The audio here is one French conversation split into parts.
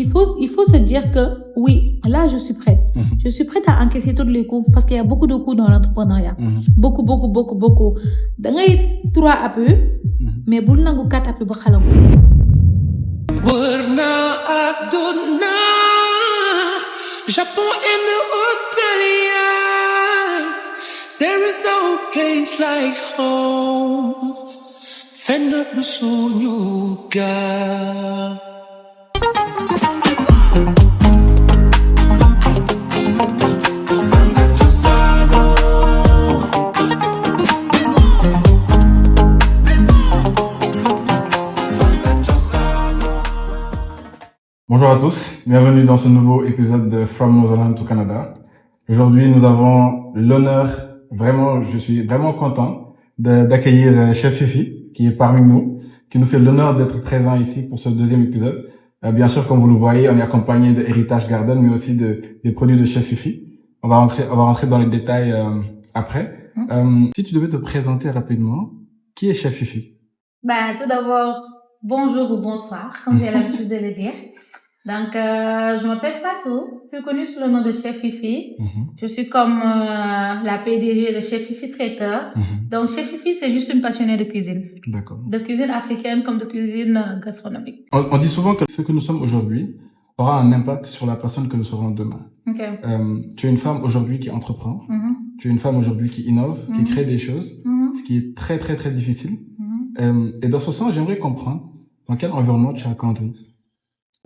il faut se dire que oui, là, je suis prête. Je suis prête à encaisser tous les coups parce qu'il y a beaucoup de coups dans l'entrepreneuriat. Beaucoup. Da ngay 3 appuis, mais bul nangu 4 appuis ba xalam. Warna aduna, Japan and Australia. There is no place like home. Fenna busunyuga. Bonjour à tous, bienvenue dans ce nouveau épisode de From Motherland to Canada. Aujourd'hui, nous avons l'honneur, je suis vraiment content d'accueillir Chef Fifi, qui est parmi nous, qui nous fait l'honneur d'être présent ici pour ce deuxième épisode. Bien sûr, comme vous le voyez, on est accompagné de Heritage Garden, mais aussi des produits de Chef Fifi. On va rentrer dans les détails après. Si tu devais te présenter rapidement, qui est Chef Fifi? Tout d'abord, bonjour ou bonsoir, comme j'ai l'habitude de le dire. Donc, je m'appelle Fatou, plus connue sous le nom de Chef Fifi. Je suis comme la PDG de Chef Fifi Traiteur. Donc, Chef Fifi, c'est juste une passionnée de cuisine. D'accord. De cuisine africaine comme de cuisine gastronomique. On dit souvent que ce que nous sommes aujourd'hui aura un impact sur la personne que nous serons demain. Okay. Tu es une femme aujourd'hui qui entreprend. Tu es une femme aujourd'hui qui innove, qui crée des choses, ce qui est très, très, très difficile. Et dans ce sens, j'aimerais comprendre dans quel environnement tu as grandi.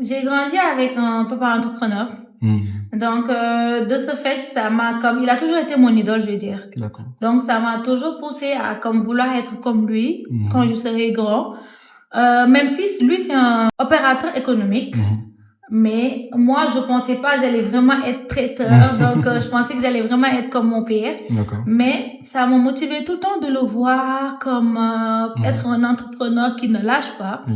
J'ai grandi avec un papa entrepreneur. Donc, de ce fait, il a toujours été mon idole, je veux dire. D'accord. Donc, ça m'a toujours poussé à vouloir être comme lui quand je serai grand. Même si lui, c'est un opérateur économique. Mais moi, je pensais pas que j'allais vraiment être traiteur. Donc, je pensais que j'allais vraiment être comme mon père. D'accord. Mais ça m'a motivé tout le temps de le voir comme être un entrepreneur qui ne lâche pas.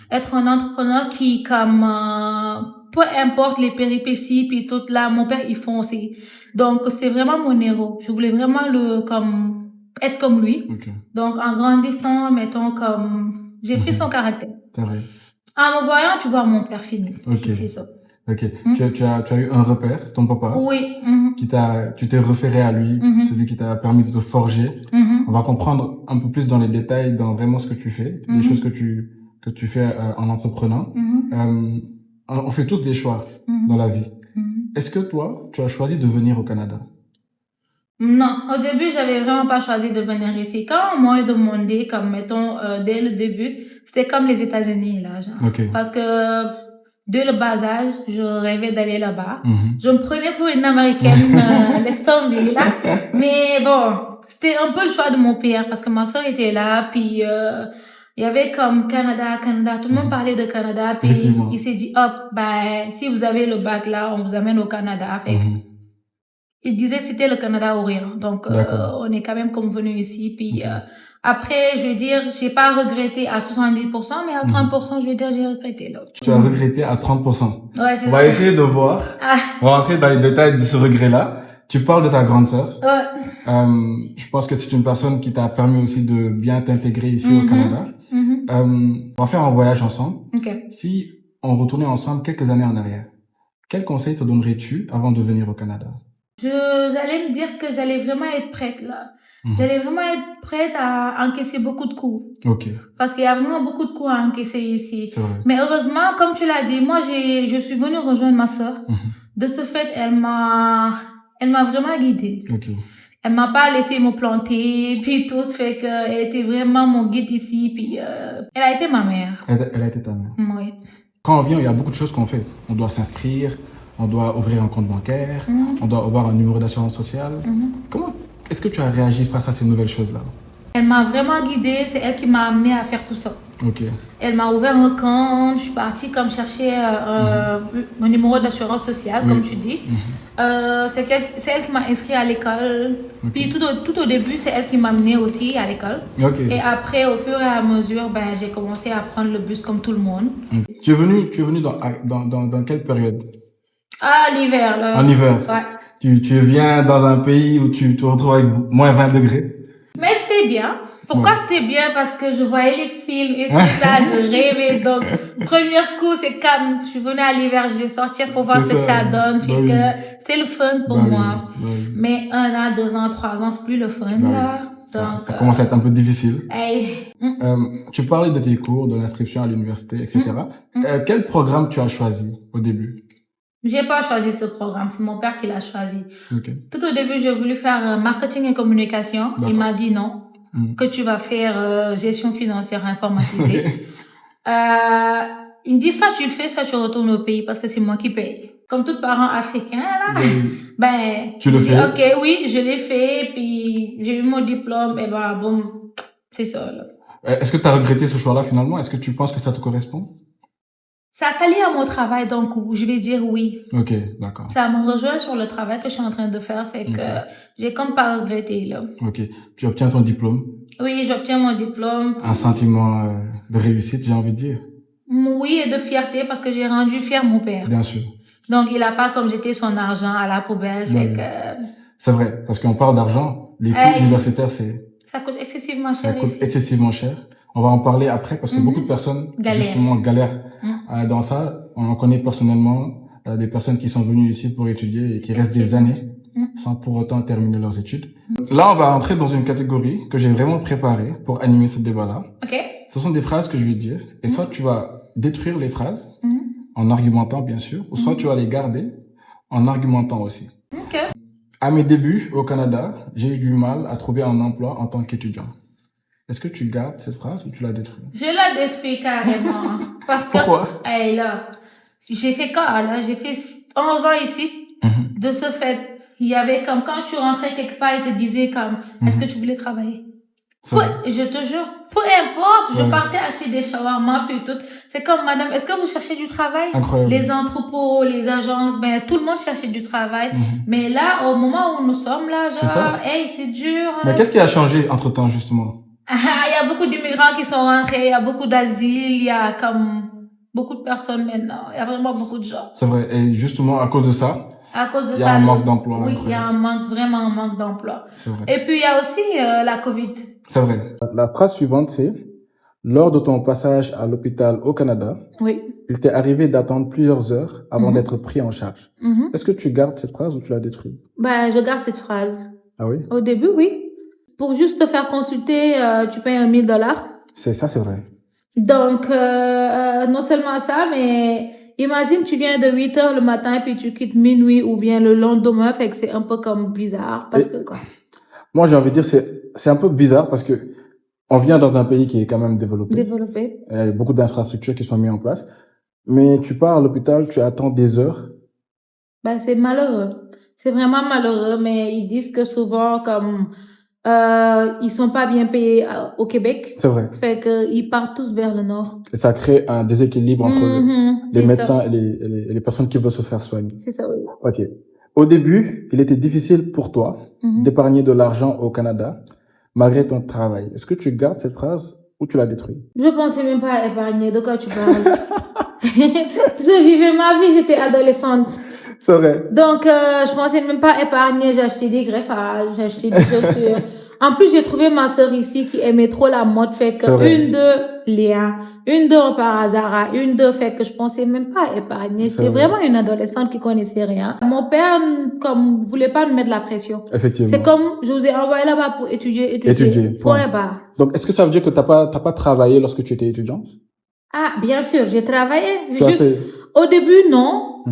Être un entrepreneur qui, peu importe les péripéties, puis tout là, mon père, il fonçait. Donc, c'est vraiment mon héros. Je voulais vraiment être comme lui. Okay. Donc, en grandissant, j'ai pris son caractère. C'est vrai. En me voyant, tu vois mon père fini. Okay. C'est ça. Ok. Tu as eu un repère, ton papa. Oui. Tu t'es référé à lui, celui qui t'a permis de te forger. On va comprendre un peu plus dans les détails, dans vraiment ce que tu fais, les choses que tu fais en entreprenant. On fait tous des choix dans la vie. Est-ce que toi, tu as choisi de venir au Canada? Non, au début, j'avais vraiment pas choisi de venir ici. Quand on m'a demandé, dès le début, c'était comme les États-Unis, là, genre. Okay. Parce que, dès le bas âge, je rêvais d'aller là-bas. Je me prenais pour une Américaine, laisse tomber, là. Mais bon, c'était un peu le choix de mon père, parce que ma soeur était là, puis, il y avait comme Canada, tout le monde parlait de Canada, puis il s'est dit, hop, si vous avez le bac là, on vous amène au Canada. Fait il disait c'était le Canada ou rien. Donc, on est quand même comme venu ici. Puis après, je veux dire, j'ai pas regretté à 70%, mais à 30%, je veux dire, j'ai regretté là. Tu as regretté à 30%. Ouais, c'est ça. On va essayer de voir. On va rentrer dans les détails de ce regret-là. Tu parles de ta grande sœur. Ouais. Je pense que c'est une personne qui t'a permis aussi de bien t'intégrer ici au Canada. On va faire un voyage ensemble. Okay. Si on retournait ensemble quelques années en arrière, quel conseil te donnerais-tu avant de venir au Canada? J'allais me dire que j'allais vraiment être prête là. J'allais vraiment être prête à encaisser beaucoup de coups. Ok. Parce qu'il y a vraiment beaucoup de coups à encaisser ici. C'est vrai. Mais heureusement, comme tu l'as dit, moi je suis venue rejoindre ma sœur. De ce fait, elle m'a vraiment guidée. Ok. Elle m'a pas laissé me planter, puis tout, fait que elle était vraiment mon guide ici, puis elle a été ma mère. Elle a été ta mère. Oui. Quand on vient, il y a beaucoup de choses qu'on fait. On doit s'inscrire, on doit ouvrir un compte bancaire, on doit avoir un numéro d'assurance sociale. Comment est-ce que tu as réagi face à ces nouvelles choses-là? Elle m'a vraiment guidée, c'est elle qui m'a amenée à faire tout ça. Ok. Elle m'a ouvert un compte, je suis partie comme chercher mon numéro d'assurance sociale, comme tu dis. C'est elle qui m'a inscrit à l'école. Puis tout au début, c'est elle qui m'a amenée aussi à l'école. Et après, au fur et à mesure, j'ai commencé à prendre le bus comme tout le monde. Tu es venu dans quelle période? Ah, l'hiver. En hiver. Ouais. Tu viens dans un pays où tu te retrouves avec moins 20 degrés. Mais c'était c'était bien. Pourquoi c'était bien? Parce que je voyais les films et tout ça, je rêvais. Donc, premier coup, c'est comme, je venais à l'hiver, je vais sortir pour voir ce que ça donne. Puis que c'était le fun pour moi. Mais 1 an, 2 ans, 3 ans, c'est plus le fun, là. Donc, ça commence à être un peu difficile. Hey. Tu parlais de tes cours, de l'inscription à l'université, etc. Quel programme tu as choisi au début? J'ai pas choisi ce programme, c'est mon père qui l'a choisi. Okay. Tout au début, j'ai voulu faire marketing et communication. Il m'a dit non, que tu vas faire gestion financière informatisée. Il me dit soit tu le fais, soit tu retournes au pays parce que c'est moi qui paye. Comme tout parent africain, là, ben, tu le fais? Ok, oui, je l'ai fait, puis j'ai eu mon diplôme, et ben, bon, c'est ça, là. Est-ce que tu as regretté ce choix-là finalement? Est-ce que tu penses que ça te correspond? Ça s'allie à mon travail, donc je vais dire oui. Ok, d'accord. Ça me rejoint sur le travail que je suis en train de faire, fait que j'ai comme pas regretté, là. Ok. Tu obtiens ton diplôme? Oui, j'obtiens mon diplôme. Un sentiment de réussite, j'ai envie de dire. Oui, et de fierté, parce que j'ai rendu fier mon père. Bien sûr. Donc, il a pas comme jeté son argent à la poubelle, fait que... C'est vrai, parce qu'on parle d'argent, les cours universitaires, ça coûte excessivement cher. Ça coûte excessivement cher. On va en parler après parce que beaucoup de personnes, justement, galèrent dans ça. On en connaît personnellement des personnes qui sont venues ici pour étudier et qui restent des années sans pour autant terminer leurs études. Là, on va entrer dans une catégorie que j'ai vraiment préparée pour animer ce débat-là. Okay. Ce sont des phrases que je vais dire et soit tu vas détruire les phrases en argumentant, bien sûr, ou soit tu vas les garder en argumentant aussi. Okay. À mes débuts au Canada, j'ai eu du mal à trouver un emploi en tant qu'étudiant. Est-ce que tu gardes cette phrase ou tu la détruis? Je la détruis carrément. Parce que, pourquoi? Hey, là, j'ai fait quoi, là? J'ai fait 11 ans ici. De ce fait, il y avait comme, quand tu rentrais quelque part, ils te disaient comme, est-ce que tu voulais travailler? Je te jure, peu importe, je partais acheter des shawarma puis tout. C'est comme, madame, est-ce que vous cherchez du travail? Incroyable. Les entrepôts, les agences, ben, tout le monde cherchait du travail. Mais là, au moment où nous sommes là, genre, hey, c'est dur. Mais qu'est-ce qui a changé entre temps, justement? Il y a beaucoup d'immigrants qui sont rentrés, il y a beaucoup d'asiles, il y a comme beaucoup de personnes maintenant. Il y a vraiment beaucoup de gens. C'est vrai. Et justement, à cause de ça, il y a un manque d'emploi. Oui, il y a vraiment un manque d'emploi. C'est vrai. Et puis, il y a aussi la COVID. C'est vrai. La phrase suivante, c'est « Lors de ton passage à l'hôpital au Canada, il t'est arrivé d'attendre plusieurs heures avant d'être pris en charge. Est-ce que tu gardes cette phrase ou tu la détruis? Ben, je garde cette phrase. Ah oui? Au début, oui. Pour juste te faire consulter, tu payes $1,000. C'est vrai. Donc, non seulement ça, mais imagine tu viens de 8 heures le matin et puis tu quittes minuit ou bien le lendemain, fait que c'est un peu comme bizarre parce que quoi. Moi, j'ai envie de dire c'est un peu bizarre parce que on vient dans un pays qui est quand même développé. Il y a beaucoup d'infrastructures qui sont mises en place. Mais tu pars à l'hôpital, tu attends des heures. Ben, c'est malheureux. C'est vraiment malheureux, mais ils disent que souvent, comme, ils sont pas bien payés au Québec. C'est vrai. Fait que ils partent tous vers le nord. Et ça crée un déséquilibre entre les médecins et les personnes qui veulent se faire soigner. C'est ça, oui. Ok. Au début, il était difficile pour toi d'épargner de l'argent au Canada, malgré ton travail. Est-ce que tu gardes cette phrase ou tu la détruis? Je pensais même pas à épargner. De quoi tu parles? Je vivais ma vie, j'étais adolescente. C'est vrai. Donc, je pensais même pas épargner. J'ai acheté des greffages, j'ai acheté des chaussures. En plus, j'ai trouvé ma sœur ici qui aimait trop la mode, fait que une de Léa, une de on part à Zara, une de fait que je pensais même pas épargner. J'étais vraiment une adolescente qui connaissait rien. Mon père, comme, voulait pas nous mettre la pression. Effectivement. C'est comme, je vous ai envoyé là-bas pour étudier. Point barre. Donc, est-ce que ça veut dire que t'as pas travaillé lorsque tu étais étudiante? Ah, bien sûr, j'ai travaillé. Au début, non.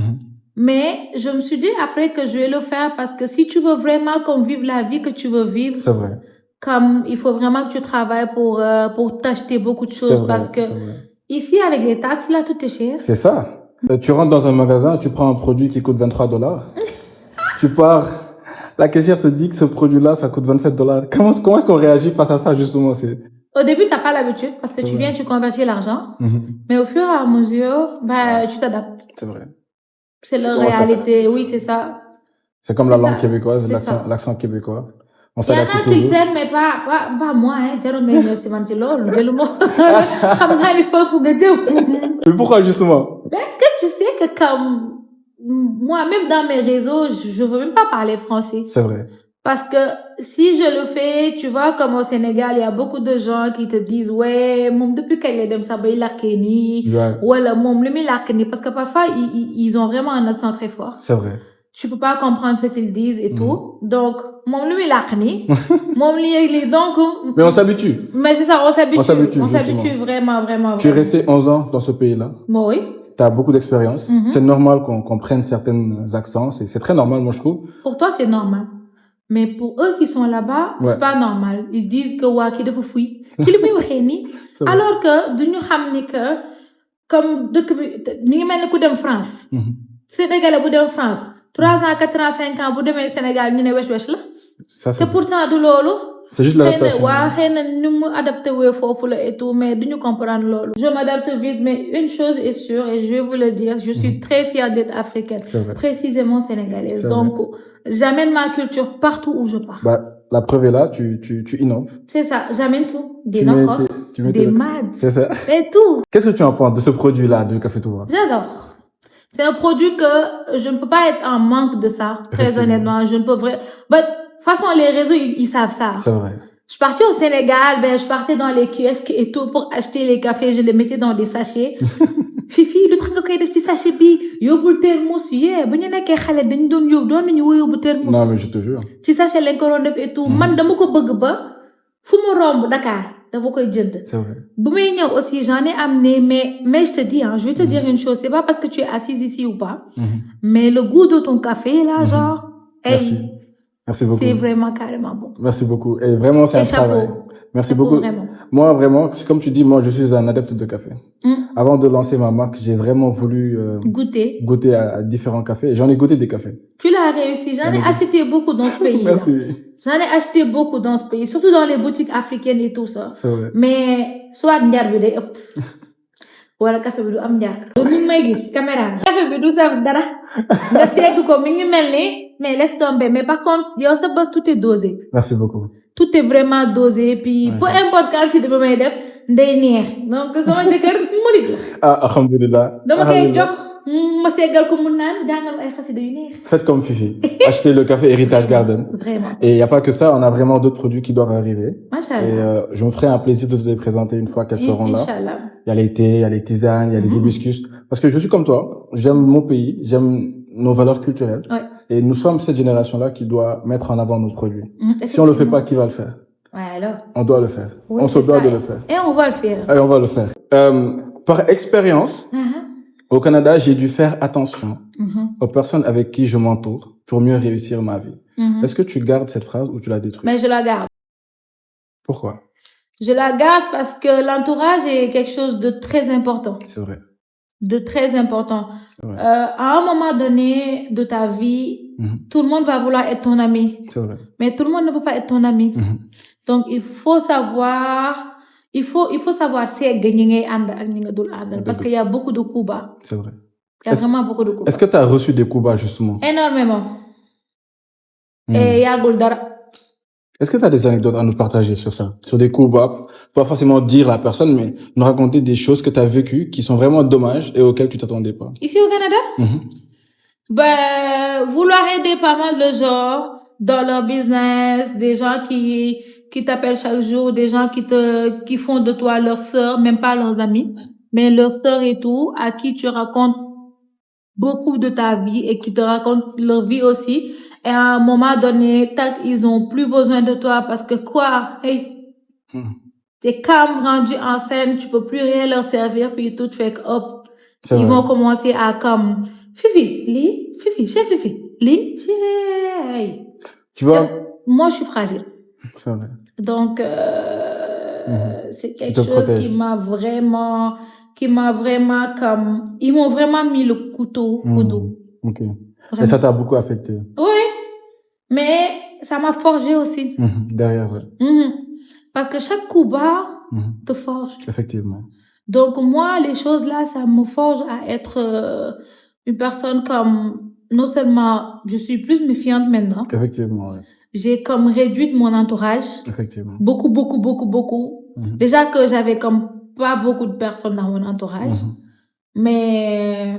Mais je me suis dit après que je vais le faire parce que si tu veux vraiment comme vivre la vie que tu veux vivre. C'est vrai. Comme, il faut vraiment que tu travailles pour t'acheter beaucoup de choses parce que ici, avec les taxes, là, tout est cher. C'est ça. Tu rentres dans un magasin, tu prends un produit qui coûte $23. Tu pars, la caissière te dit que ce produit-là, ça coûte $27. Comment est-ce qu'on réagit face à ça, justement? Au début, t'as pas l'habitude parce que tu viens, tu convertis l'argent. Mais au fur et à mesure, tu t'adaptes. C'est vrai. C'est la réalité. Oui, c'est ça. C'est comme la langue québécoise, l'accent québécois. On s'adapte toujours. Il y en a qui prennent, mais pas moi, hein. Mais pourquoi, justement? Est-ce que tu sais que comme, moi, même dans mes réseaux, je veux même pas parler français. C'est vrai. Parce que si je le fais, tu vois, comme au Sénégal, il y a beaucoup de gens qui te disent, ouais, mom, depuis qu'elle est dem ça, il l'a kenni. Ouais. Ouais, le mom, lui, il l'a kenni. Parce que parfois, ils ont vraiment un accent très fort. C'est vrai. Tu peux pas comprendre ce qu'ils disent et tout. Donc, mom, lui, il l'a kenni. Mom, lui, donc. Mais on s'habitue. Mais c'est ça, on s'habitue. On On s'habitue, s'habitue vraiment, vraiment. Tu es resté 11 ans dans ce pays-là. Bon, oui. Tu as beaucoup d'expérience. C'est normal qu'on prenne certains accents. C'est très normal, moi, je trouve. Pour toi, c'est normal. Mais pour eux qui sont là-bas, c'est pas normal. Ils disent que waa ki dafa fuy. Ki li muy waxee nii. Alors que duñu xam ni que comme dëkk bi mi ngi mel ni ku dem France. Sénégalais bu dem France. 3 ans, 4 ans, 5 ans bu demee Sénégal ñu ne wesh wesh la. Te pourtant du loolu. C'est juste l'adaptation. Xëy na ni mu adapté wee foofu la et tout, mais duñu comprendre loolu. Je m'adapte vite, mais une chose est sûre et je vais vous le dire, je suis très fière d'être africaine. Précisément sénégalaise. Donc, j'amène ma culture partout où je pars. Bah, la preuve est là, tu innoves. C'est ça, j'amène tout. Des nokos, des mads. C'est ça. Et tout. Qu'est-ce que tu en penses de ce produit-là, de Café Touba? J'adore. C'est un produit que je ne peux pas être en manque de ça. Très honnêtement, je ne peux vraiment. De toute façon, les réseaux, ils savent ça. C'est vrai. Je partais au Sénégal, je partais dans les kiosques et tout pour acheter les cafés, je les mettais dans des sachets. Fifi, lu tax nga koy def ci sachet bi yóbbul thermos bu ñu nekkee xale dañ doon nañu yóbbu thermos. Non mais je te jure. Ci sachet lañ ko doon def et tout. Man dama ko bëgg ba fu mu romb Dakar dama koy jënd. C'est vrai. Bu may ñëw aussi j'en ai amené mais je te dis je vais te dire une chose, c'est pas parce que tu es assise ici ou pas. Mais le goût de ton café là genre Merci beaucoup. C'est vraiment carrément bon. Merci beaucoup. Et vraiment, c'est un travail. Merci beaucoup. Vraiment. Moi, vraiment, c'est comme tu dis, moi, je suis un adepte de café. Avant de lancer ma marque, j'ai vraiment voulu goûter à différents cafés. J'en ai goûté des cafés. Tu l'as réussi. J'en ai acheté beaucoup dans ce pays. Merci. J'en ai acheté beaucoup dans ce pays, surtout dans les boutiques africaines et tout ça. C'est vrai. Mais soit njar bi day ëpp wala café bi du am njar. Lu may gis caméra. Café bi du saf dara. Nga segg ko mi ngi mel ni mais laisse tomber. Mais par contre, yow sa bës tout est dosé. Merci beaucoup. Tout est vraiment dosé puis peu importe quantité bi may def day neex. Donc sama jëkkër murid la. Ah, alhamdulillah. Dama koy jox ma seggal ko mu naan jàngal ay xasida yu neex. Faites comme Fifi. Achetez le café Héritage Garden. Vraiment. Et il n'y a pas que ça, on a vraiment d'autres produits qui doivent arriver. Machallah. Et je me ferai un plaisir de te les présenter une fois qu'elles seront là. Inch'Allah. Il y a les thés, il y a les tisanes, il y a les hibiscus. Parce que je suis comme toi, j'aime mon pays, j'aime nos valeurs culturelles. Ouais. Et nous sommes cette génération-là qui doit mettre en avant nos produits. Si on le fait pas, qui va le faire? Ouais, alors. On doit le faire. Oui, on se doit de le faire. Et on va le faire. Et on va le faire. Par expérience, au Canada, j'ai dû faire attention aux personnes avec qui je m'entoure pour mieux réussir ma vie. Est-ce que tu gardes cette phrase ou tu la détruis? Mais je la garde. Pourquoi? Je la garde parce que l'entourage est quelque chose de très important. C'est vrai. De très important. Ouais. À un moment donné de ta vie, tout le monde va vouloir être ton ami. C'est vrai. Mais tout le monde ne peut pas être ton ami. Donc, il faut savoir c'est gagner parce qu'il y a beaucoup de coups bas. C'est vrai. Il y a vraiment beaucoup de coups bas. Est-ce que tu as reçu des coups bas, justement? Énormément. Et il y a Goldara. Est-ce que tu as des anecdotes à nous partager sur ça? Sur des coups bas? Pas forcément dire la personne, mais nous raconter des choses que tu as vécues qui sont vraiment dommages et auxquelles tu t'attendais pas. Ici au Canada? Vouloir aider pas mal de gens dans leur business, des gens qui t'appellent chaque jour, des gens qui font de toi leur sœur, même pas leurs amis, mais leur sœur et tout, à qui tu racontes beaucoup de ta vie et qui te racontent leur vie aussi. Et à un moment donné, tac, ils ont plus besoin de toi parce que quoi? Hey, t'es calme, rendu en scène, tu peux plus rien leur servir, puis tout fait que hop, ils vont commencer à comme, Fifi, chef Fifi, tu vois? Moi, je suis fragile. C'est vrai. Donc, c'est quelque chose qui m'a vraiment comme, ils m'ont vraiment mis le couteau au dos. Ok. Vraiment. Et ça t'a beaucoup affecté. Oui. Mais ça m'a forgé aussi. Derrière, ouais. Parce que chaque coup bas te forge. Effectivement. Donc, moi, les choses là, ça me forge à être une personne comme, non seulement, je suis plus méfiante maintenant. Effectivement, ouais. J'ai comme réduit mon entourage. Effectivement. Beaucoup. Déjà que j'avais comme pas beaucoup de personnes dans mon entourage. Mais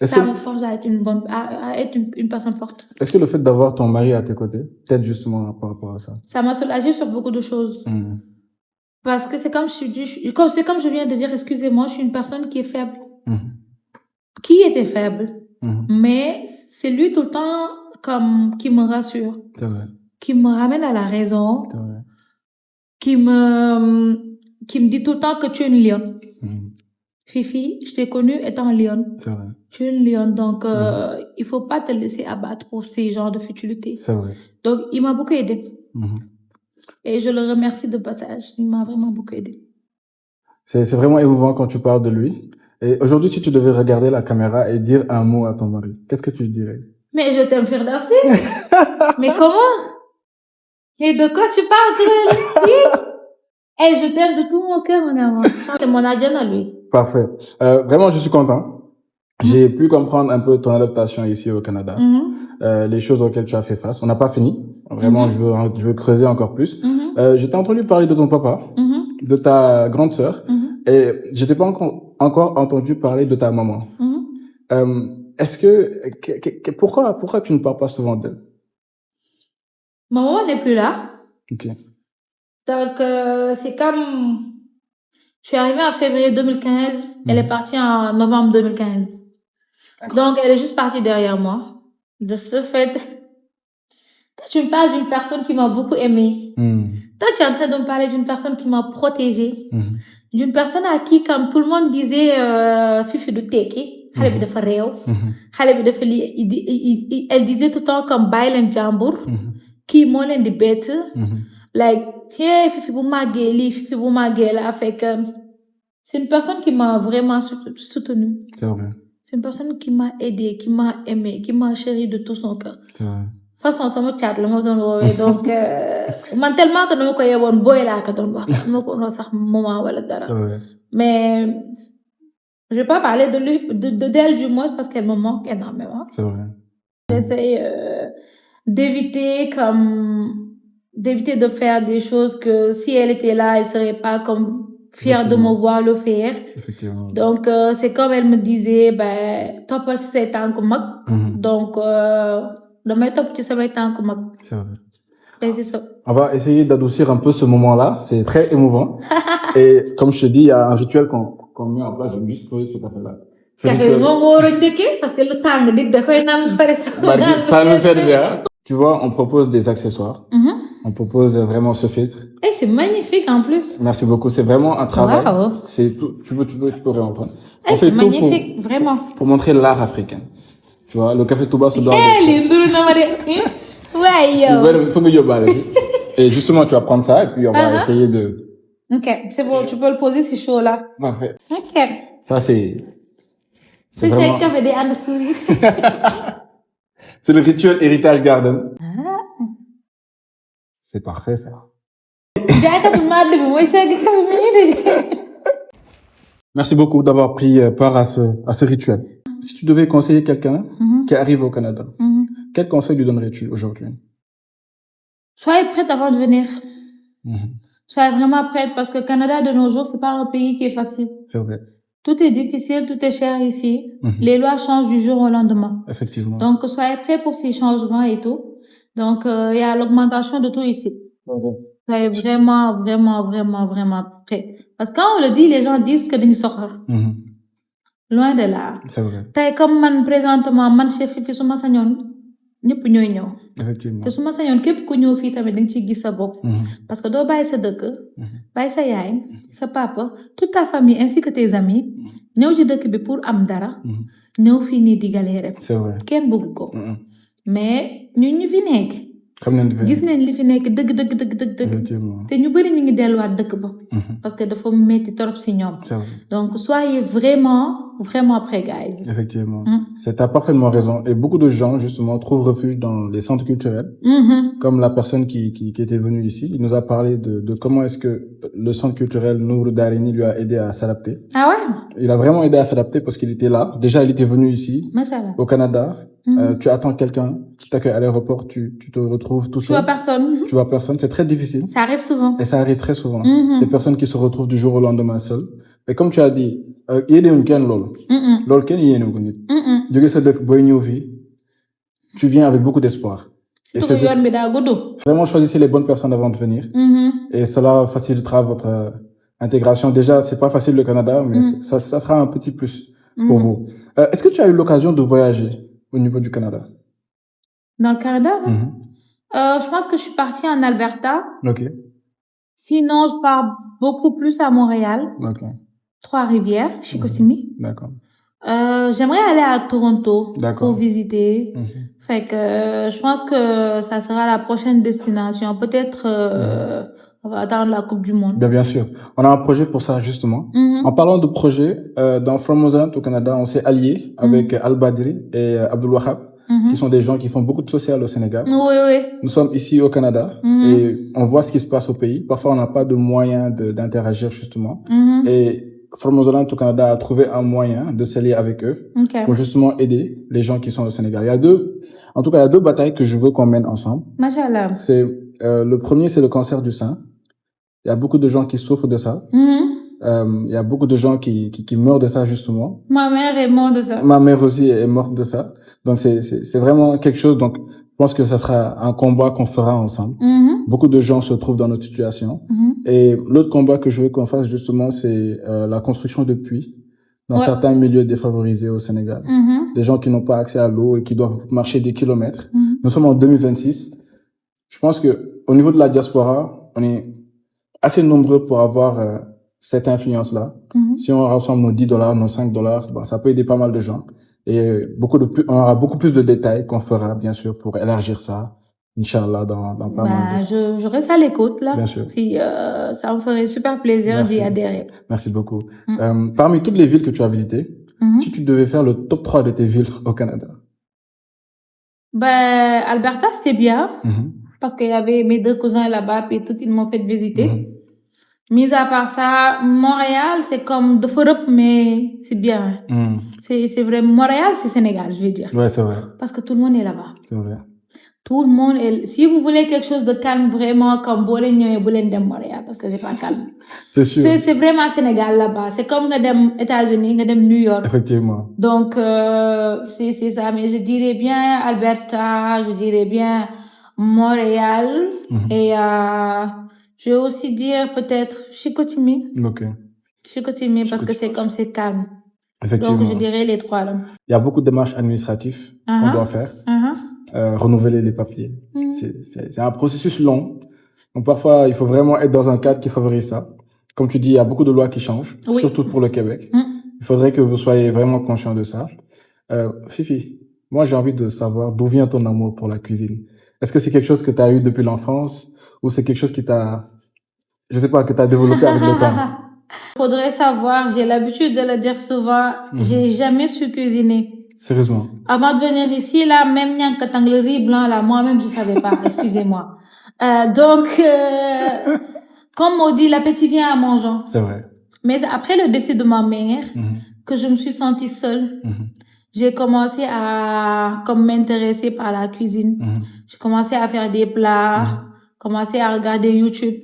Ça me force à être une personne forte. Est-ce que le fait d'avoir ton mari à tes côtés t'aide justement par rapport à ça? Ça m'a soulagée sur beaucoup de choses. Parce que c'est comme je viens de dire, excusez-moi, je suis une personne qui est faible. Qui était faible. Mais c'est lui tout le temps qui me rassure. C'est vrai. Qui me ramène à la raison. C'est vrai. Qui me dit tout le temps que tu es une lionne. Fifi, je t'ai connue étant lionne. C'est vrai. Tu es une lionne, donc il faut pas te laisser abattre pour ces genres de futilités. C'est vrai. Donc, il m'a beaucoup aidé. Et je le remercie de passage. Il m'a vraiment beaucoup aidé. C'est vraiment émouvant quand tu parles de lui. Et aujourd'hui, si tu devais regarder la caméra et dire un mot à ton mari, qu'est-ce que tu lui dirais? Mais je t'aime faire danser. Mais comment? Et de quoi tu parles? Et je t'aime de tout mon cœur, mon amour. C'est mon agent à lui. Parfait. Vraiment, je suis content. J'ai pu comprendre un peu ton adaptation ici au Canada. Les choses auxquelles tu as fait face. On n'a pas fini. Vraiment, je veux creuser encore plus. Je t'ai entendu parler de ton papa, de ta grande sœur, et je t'ai pas encore entendu parler de ta maman. Est-ce que pourquoi tu ne parles pas souvent d'elle? Ma maman n'est plus là. Ok. Donc, c'est comme... Je suis arrivée en février 2015. Elle est partie en novembre 2015. Donc, elle est juste partie derrière moi. De ce fait, toi, tu me parles d'une personne qui m'a beaucoup aimée. Toi, tu es en train de me parler d'une personne qui m'a protégée. D'une personne à qui, comme tout le monde disait, Fifi du Teki, elle disait tout le temps comme Bailen Jambour, qui m'ont des bêtes. Like, hey, Fifi Boumageli, Fifi Boumagela, fait que c'est une personne qui m'a vraiment soutenue. C'est vrai. C'est une personne qui m'a aidée, qui m'a aimée, qui m'a chérie de tout son cœur. C'est vrai. De toute façon, ça me chat, là, moi, donc, man, tellement que nous me croyons bon boy là, quand on voit, nous on sax moment, voilà, dara. C'est vrai. Mais, je vais pas parler de lui, d'elle du moins, parce qu'elle me manque énormément. C'est vrai. J'essaie, d'éviter de faire des choses que si elle était là, elle serait pas comme fière de me voir le faire. Effectivement. Donc, c'est comme elle me disait, ben, toi, pas si c'est tant que moi. Donc, damay top ci samay tànk mag. C'est vrai. Et c'est ça. On va essayer d'adoucir un peu ce moment-là. C'est très émouvant. Et comme je te dis, il y a un rituel qu'on met en place. Je vais juste poser ce café-là. Café moom moo war a njëkkee parce que le tàng nit da koy naan pare ça nous sert bien. Tu vois, on propose des accessoires. On propose vraiment ce filtre. Et c'est magnifique en plus. Merci beaucoup. C'est vraiment un travail. Wow. C'est tout. Tu peux réentendre. Et c'est magnifique, vraiment. Pour montrer l'art africain. Tu vois, le café Touba se doit. Et justement, tu vas prendre ça et puis on va essayer de. Ok, c'est bon, tu peux le poser, c'est chaud là. Parfait. Ok. Ça c'est. C'est vraiment... café des Andes souris. C'est le rituel Heritage Garden. C'est parfait ça. Merci beaucoup d'avoir pris part à ce rituel. Si tu devais conseiller quelqu'un qui arrive au Canada, quel conseil lui donnerais-tu aujourd'hui? Soyez prête avant de venir. Soyez vraiment prête parce que le Canada de nos jours, c'est pas un pays qui est facile. C'est vrai. Tout est difficile, tout est cher ici. Les lois changent du jour au lendemain. Effectivement. Donc, soyez prêts pour ces changements et tout. Donc, il y a l'augmentation de tout ici. Soyez vraiment, vraiment, vraiment, vraiment prêts. Parce que quand on le dit, les gens disent que nous sortir. Loin de là. C'est vrai. T'es comme man présentement, man chef fi suma sañoon ñëpp ñooy ñëw. Effectivement. te suma sañoon képp ku ñëw fii tamit da nga ciy gis sa bopp. Parce que doo bàyyi sa dëkk, bàyyi sa yaay, sa papa, toute ta famille ainsi que tes amis, ñëw ci dëkk bi pour am dara, ñëw fii nii di galérer. C'est vrai. Kenn bëgg ko. Mais ñun ñu fi nekk. Xam nañ gis nañ li fi nekk dëgg. Effectivement. te ñu bëri ñu ngi delluwaat dëkk ba. Parce que dafa metti trop si ñoom. C'est vrai. Donc soyez vraiment prêts, guys. Effectivement. T'as parfaitement raison. Et beaucoup de gens, justement, trouvent refuge dans les centres culturels. Comme la personne qui était venue ici. Il nous a parlé de comment est-ce que le centre culturel Nour Darini lui a aidé à s'adapter. Ah ouais? Il a vraiment aidé à s'adapter parce qu'il était là. Déjà, il était venu ici. Machallah. Au Canada. Tu attends quelqu'un qui t'accueille à l'aéroport, tu te retrouves tout seul. Tu vois personne. C'est très difficile. Ça arrive souvent. Et ça arrive très souvent. Des personnes qui se retrouvent du jour au lendemain seules. Et comme tu as dit, yéene ken lol. Lol ken yéene ko nit. Jóge sa dëkk boy ñëw fii, tu viens avec beaucoup d'espoir. Et surtout yoon bi daa gudd. Vraiment choisissez les bonnes personnes avant de venir. Et cela facilitera votre intégration. Déjà, c'est pas facile le Canada, mais ça sera un petit plus pour vous. Est-ce que tu as eu l'occasion de voyager au niveau du Canada? Dans le Canada? Je pense que je suis partie en Alberta. Ok. Sinon, je pars beaucoup plus à Montréal. Ok. Trois-Rivières, Chicoutimi. D'accord. J'aimerais aller à Toronto D'accord. pour visiter. Fait que je pense que ça sera la prochaine destination. Peut-être on va attendre la Coupe du Monde. Bien sûr. On a un projet pour ça, justement. En parlant de projet, dans From Motherland au Canada, on s'est allié avec Al Badri et Abdul Wahab, qui sont des gens qui font beaucoup de social au Sénégal. Oui. Nous sommes ici au Canada et on voit ce qui se passe au pays. Parfois, on n'a pas de moyens d'interagir, justement. Et From Motherland au Canada a trouvé un moyen de s'allier avec eux pour justement aider les gens qui sont au Sénégal. Il y a deux batailles que je veux qu'on mène ensemble. Machallah. Le premier, c'est le cancer du sein. Il y a beaucoup de gens qui souffrent de ça. Il y a beaucoup de gens qui meurent de ça, justement. Ma mère est morte de ça. Ma mère aussi est morte de ça. Donc, c'est vraiment quelque chose. Donc, je pense que ça sera un combat qu'on fera ensemble. Beaucoup de gens se trouvent dans notre situation. Et l'autre combat que je veux qu'on fasse, justement, c'est la construction de puits dans certains milieux défavorisés au Sénégal. Des gens qui n'ont pas accès à l'eau et qui doivent marcher des kilomètres. Nous sommes en 2026. Je pense que au niveau de la diaspora, on est assez nombreux pour avoir cette influence-là. Si on rassemble nos $10, nos $5, ben, ça peut aider pas mal de gens. Et on aura beaucoup plus de détails qu'on fera, bien sûr, pour élargir ça, Inch'Allah, dans pas mal de... Je reste à l'écoute, là. Bien sûr. Puis, ça me ferait super plaisir d'y adhérer. Merci beaucoup. Parmi toutes les villes que tu as visitées, si tu devais faire le top 3 de tes villes au Canada? Alberta, c'était bien. Parce qu'il y avait mes deux cousins là-bas, puis tout, ils m'ont fait visiter. Mis à part ça, Montréal, c'est comme de Europe, mais c'est bien. C'est vrai. Montréal, c'est Sénégal, je vais dire. Ouais, c'est vrai. Parce que tout le monde est là-bas. C'est vrai. Tout le monde est... Si vous voulez quelque chose de calme, vraiment, comme Bolène de Montréal, parce que c'est pas calme. C'est sûr. C'est vraiment Sénégal là-bas. C'est comme les États-Unis, les New York. Effectivement. Donc, c'est ça. Mais je dirais bien Alberta, je dirais bien Montréal. Et, je vais aussi dire peut-être Chicoutimi. Ok. Chicoutimi, parce que c'est comme c'est calme. Effectivement. Donc, je dirais les trois là. Il y a beaucoup de démarches administratives qu'on doit faire. Renouveler les papiers. C'est un processus long. Donc, parfois, il faut vraiment être dans un cadre qui favorise ça. Comme tu dis, il y a beaucoup de lois qui changent, surtout pour le Québec. Il faudrait que vous soyez vraiment conscient de ça. Fifi, moi, j'ai envie de savoir d'où vient ton amour pour la cuisine. Est-ce que c'est quelque chose que tu as eu depuis l'enfance ou c'est quelque chose qui t'a, je sais pas, que tu as développé avec le temps? Faudrait savoir, j'ai l'habitude de le dire souvent, j'ai jamais su cuisiner. Sérieusement? Avant de venir ici, là, même Nyankatang, le riz blanc, là, moi-même, je savais pas, excusez-moi. Donc, comme on dit, l'appétit vient en mangeant. C'est vrai. Mais après le décès de ma mère, que je me suis sentie seule, j'ai commencé à, comme m'intéresser par la cuisine. J'ai commencé à faire des plats, commencé à regarder YouTube,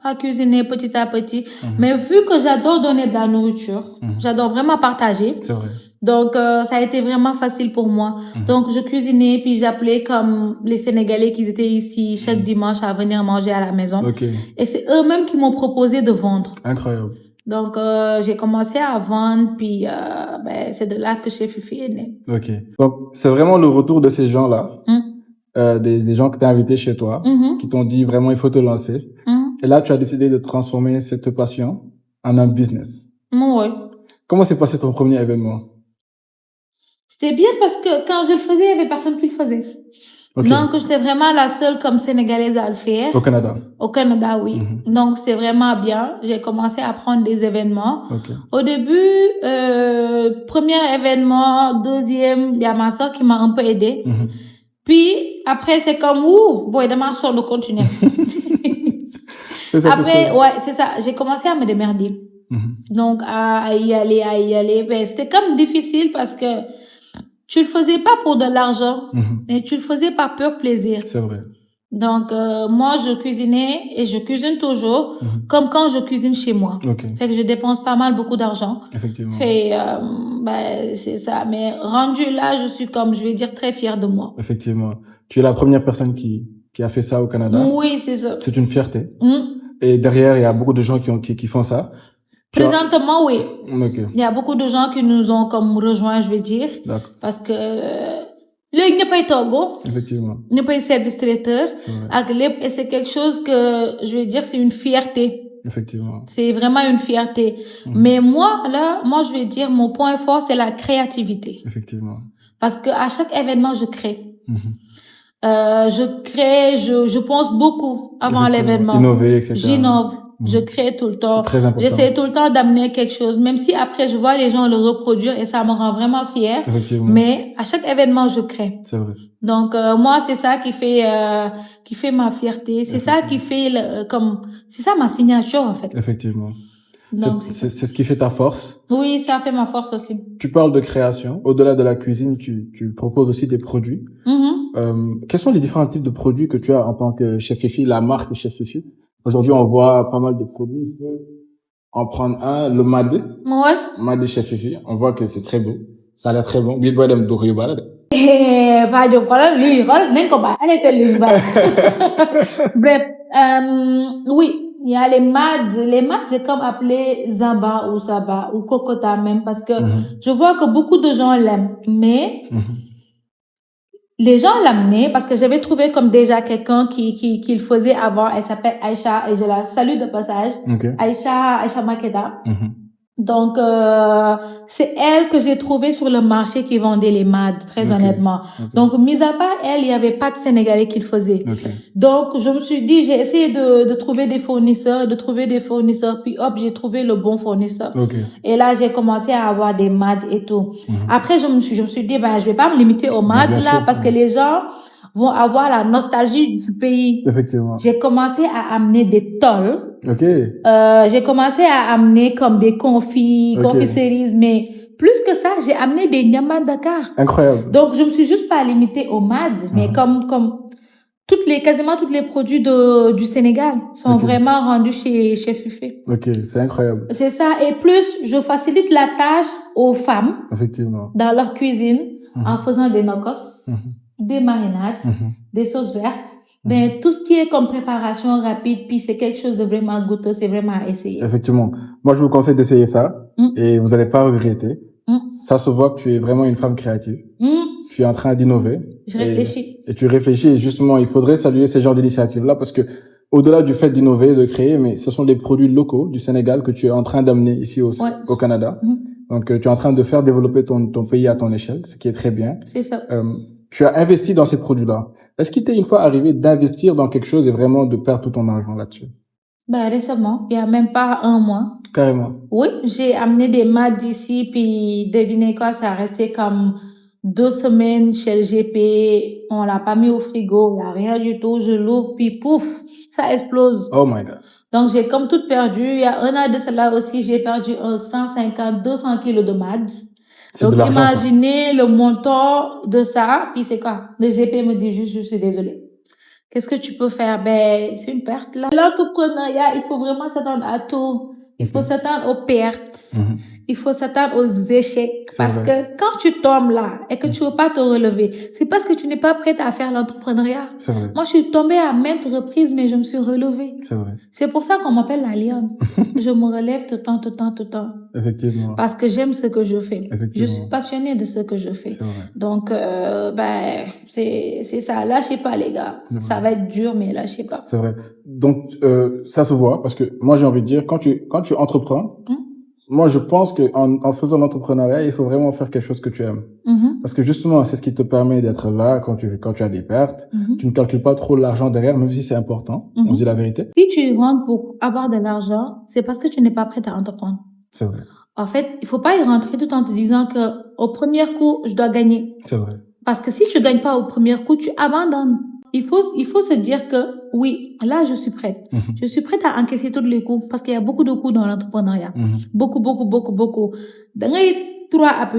à cuisiner petit à petit. Mais vu que j'adore donner de la nourriture, j'adore vraiment partager. C'est vrai. Donc, ça a été vraiment facile pour moi. Donc, je cuisinais, puis j'appelais comme les Sénégalais qui étaient ici chaque dimanche à venir manger à la maison. Okay. Et c'est eux-mêmes qui m'ont proposé de vendre. Incroyable. Donc, j'ai commencé à vendre, puis c'est de là que Chef Fifi est né. Ok. Donc, c'est vraiment le retour de ces gens-là, des gens que tu as invités chez toi, qui t'ont dit vraiment il faut te lancer. Et là, tu as décidé de transformer cette passion en un business. Oui. Comment s'est passé ton premier événement? C'était bien parce que quand je le faisais, il y avait personne qui le faisait. Okay. Donc, j'étais vraiment la seule comme Sénégalaise à le faire. Au Canada? Au Canada, oui. Donc, c'était vraiment bien. J'ai commencé à prendre des événements. Okay. Au début, premier événement, deuxième, il y a ma soeur qui m'a un peu aidée. Puis, après, c'est comme, boy, demain soir, le continuer. Après, ouais, c'est ça. J'ai commencé à me démerder. Donc, à y aller. Ben, c'était comme difficile parce que tu le faisais pas pour de l'argent et tu le faisais par pur plaisir. C'est vrai. Donc, moi, je cuisinais et je cuisine toujours comme quand je cuisine chez moi. Fait que je dépense pas mal beaucoup d'argent. Effectivement. Et c'est ça. Mais rendu là, je suis comme, je vais dire, très fière de moi. Effectivement. Tu es la première personne qui a fait ça au Canada. Oui, c'est ça. C'est une fierté. Et derrière, il y a beaucoup de gens qui font ça. Présentement, oui. Okay. Il y a beaucoup de gens qui nous ont comme rejoints, je vais dire. D'accord. Parce que léegi ñëppay togg. Effectivement. ñëppay service traiteur. Ak lépp, et c'est quelque chose que je vais dire, c'est une fierté. Effectivement. C'est vraiment une fierté. Mais moi, je vais dire, mon point fort, c'est la créativité. Effectivement. Parce que à chaque événement, je crée. Je pense beaucoup avant l'événement. Innover, etc. J'innove. Je crée tout le temps. C'est très important. J'essaie tout le temps d'amener quelque chose, même si après je vois les gens le reproduire et ça me rend vraiment fière. Effectivement. Mais à chaque événement, je crée. C'est vrai. Donc moi, c'est ça qui fait ma fierté. C'est ça qui fait c'est ça ma signature en fait. Effectivement. Donc c'est ce qui fait ta force. Oui, ça fait ma force aussi. Tu parles de création. Au-delà de la cuisine, tu proposes aussi des produits. Quels sont les différents types de produits que tu as en tant que chef Fifi, la marque Chef Fifi? Aujourd'hui, on voit pas mal de produits. Je peux en prendre un, le Madé. Ouais. Madé Chef Fifi. On voit que c'est très beau. Ça a l'air très bon. Bref, oui, il y a les MAD. Les MAD, c'est comme appelé Zaba ou Saba ou Kokota même parce que je vois que beaucoup de gens l'aiment. Mais les gens l'amenaient parce que j'avais trouvé comme déjà quelqu'un qui le faisait avant. Elle s'appelle Aïcha et je la salue de passage. Aïcha Makeda. Donc c'est elle que j'ai trouvé sur le marché qui vendait les MAD, très honnêtement. Donc mis à part elle, il y avait pas de Sénégalais qui le faisaient. Donc je me suis dit, j'ai essayé de trouver des fournisseurs, puis hop, j'ai trouvé le bon fournisseur. Et là j'ai commencé à avoir des MAD et tout. Après je me suis dit je vais pas me limiter aux MAD parce que les gens vont avoir la nostalgie du pays. Effectivement. J'ai commencé à amener des tolls. J'ai commencé à amener comme des confiseries, mais plus que ça, j'ai amené des Nyama Dakar. Incroyable. Donc, je me suis juste pas limitée au MAD, mais comme quasiment tous les produits du Sénégal sont vraiment rendus chez Fifi. C'est incroyable. C'est ça. Et plus, je facilite la tâche aux femmes. Effectivement. Dans leur cuisine, en faisant des nokos, des marinades, des sauces vertes. Tout ce qui est comme préparation rapide, puis c'est quelque chose de vraiment goûteux, c'est vraiment à essayer. Effectivement. Moi, je vous conseille d'essayer ça et vous n'allez pas regretter. Ça se voit que tu es vraiment une femme créative. Tu es en train d'innover. Je réfléchis. Et tu réfléchis et justement, il faudrait saluer ces genres d'initiatives-là parce que au-delà du fait d'innover, de créer, mais ce sont des produits locaux du Sénégal que tu es en train d'amener ici au Canada. Donc, tu es en train de faire développer ton pays à ton échelle, ce qui est très bien. C'est ça. Tu as investi dans ces produits-là. Est-ce qu'il t'est une fois arrivé d'investir dans quelque chose et vraiment de perdre tout ton argent là-dessus? Récemment, il y a même pas un mois. Carrément. Oui, j'ai amené des MAD d'ici, puis devinez quoi, ça a resté comme 2 semaines chez le GP. On l'a pas mis au frigo, il y a rien du tout. Je l'ouvre, puis pouf, ça explose. Oh my God. Donc, j'ai comme tout perdu. Il y a un an de cela aussi, j'ai perdu 200 kilos de MAD. Donc, imaginez le montant de ça. Puis c'est quoi? Le GP me dit juste, je suis désolée. Qu'est-ce que tu peux faire? C'est une perte, là. L'entrepreneuriat, il faut vraiment s'attendre à tout. Il faut s'attendre aux pertes. Il faut s'attendre aux échecs. Parce que quand tu tombes là et que tu veux pas te relever, c'est parce que tu n'es pas prête à faire l'entrepreneuriat. C'est vrai. Moi, je suis tombée à maintes reprises, mais je me suis relevée. C'est vrai. C'est pour ça qu'on m'appelle la lionne. Je me relève tout le temps. Effectivement. Parce que j'aime ce que je fais. Effectivement. Je suis passionnée de ce que je fais. C'est vrai. Donc, c'est ça. Lâchez pas, les gars. Ça va être dur, mais lâchez pas. C'est vrai. Donc, ça se voit parce que moi, j'ai envie de dire, quand tu entreprends, moi, je pense que en faisant l'entrepreneuriat, il faut vraiment faire quelque chose que tu aimes. Parce que justement, c'est ce qui te permet d'être là quand tu as des pertes. Tu ne calcules pas trop l'argent derrière, même si c'est important. On se dit la vérité. Si tu rentres pour avoir de l'argent, c'est parce que tu n'es pas prête à entreprendre. C'est vrai. En fait, il faut pas y rentrer tout en te disant que au premier coup, je dois gagner. C'est vrai. Parce que si tu gagnes pas au premier coup, tu abandonnes. Il faut se dire que oui, là, je suis prête. Je suis prête à encaisser tous les coups parce qu'il y a beaucoup de coups dans l'entrepreneuriat. Beaucoup. Da ngay 3 APE,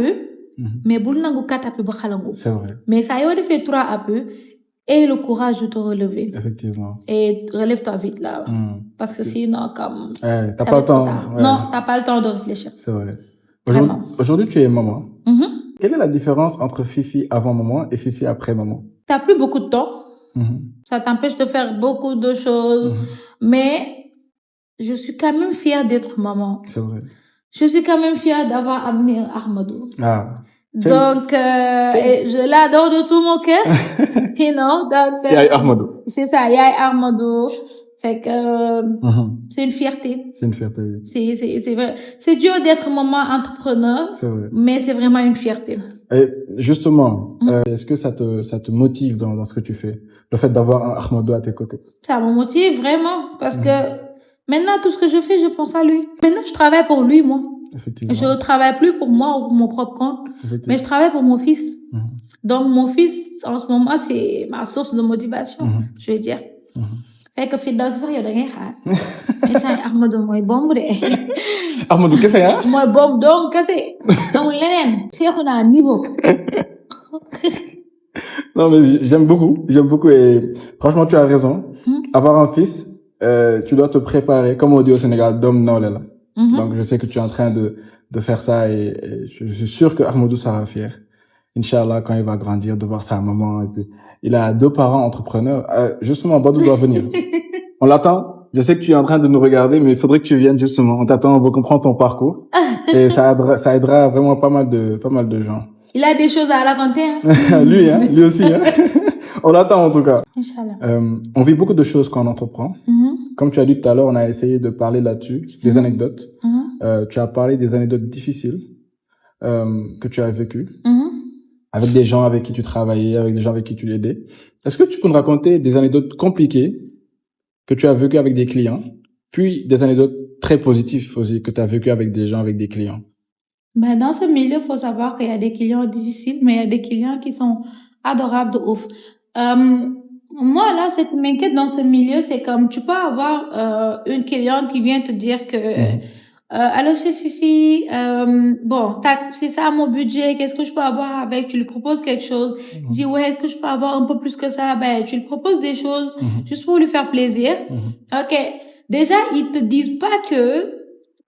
mais bul nangu 4 APE ba xalangu. C'est vrai. Mais ça yo defee 3 APE, et le courage de te relever. Effectivement. Et relève-toi vite là. Parce que sinon, comme... t'as pas le temps. Ouais. Non, t'as pas le temps de réfléchir. C'est vrai. Vraiment. Aujourd'hui, tu es maman. Quelle est la différence entre Fifi avant maman et Fifi après maman? T'as plus beaucoup de temps. Ça t'empêche de faire beaucoup de choses. Mais je suis quand même fière d'être maman. C'est vrai. Je suis quand même fière d'avoir amené Ahmadou. Ah. Donc, je l'adore de tout mon cœur. You know, donc, Yaay Ahmadou. C'est ça, Yaay Ahmadou. Fait que, c'est une fierté. C'est une fierté, oui. C'est vrai. C'est dur d'être maman entrepreneur. C'est vrai. Mais c'est vraiment une fierté. Et justement, est-ce que ça te motive dans ce que tu fais? Le fait d'avoir un Ahmadou à tes côtés? Ça me motive vraiment. Parce que, maintenant, tout ce que je fais, je pense à lui. Maintenant, je travaille pour lui, moi. Effectivement. Je travaille plus pour moi ou pour mon propre compte. Mais je travaille pour mon fils. Donc, mon fils, en ce moment, c'est ma source de motivation, je vais dire. Fait que fi daw si sax yow da ngay xaar. Instant Ahmadou mooy bomb de. Ahmadou kese hein? Mooy bomb donc kese. Amul leneen. Cheikhouna niveau. Non mais j'aime beaucoup et franchement tu as raison. Avoir un fils, tu dois te préparer comme on dit au Sénégal doom nawle la. Donc je sais que tu es en train de faire ça et je suis sûr que Ahmadou sera fier. Inch'Allah, quand il va grandir, de voir sa maman. Et puis, il a 2 parents entrepreneurs. Justement, Badou doit venir. On l'attend. Je sais que tu es en train de nous regarder, mais il faudrait que tu viennes justement. On t'attend, on veut comprendre ton parcours. Et ça aidera vraiment pas mal de gens. Il a des choses à raconter. Hein? Lui aussi. Hein? On l'attend en tout cas. Inch'Allah. On vit beaucoup de choses quand on entreprend. Comme tu as dit tout à l'heure, on a essayé de parler là-dessus, des anecdotes. Tu as parlé des anecdotes difficiles que tu as vécues. Avec des gens avec qui tu travaillais, avec des gens avec qui tu aidais. Est-ce que tu peux nous raconter des anecdotes compliquées que tu as vécues avec des clients, puis des anecdotes très positives aussi que tu as vécues avec des gens, avec des clients? Ben, dans ce milieu, faut savoir qu'il y a des clients difficiles, mais il y a des clients qui sont adorables de ouf. Moi, là, ce qui m'inquiète dans ce milieu, c'est comme tu peux avoir une cliente qui vient te dire que allô chez Fifi, bon, c'est ça mon budget, qu'est-ce que je peux avoir avec? Tu lui proposes quelque chose, dis ouais, est-ce que je peux avoir un peu plus que ça? Ben, tu lui proposes des choses juste pour lui faire plaisir. Ok, déjà ils te disent pas que,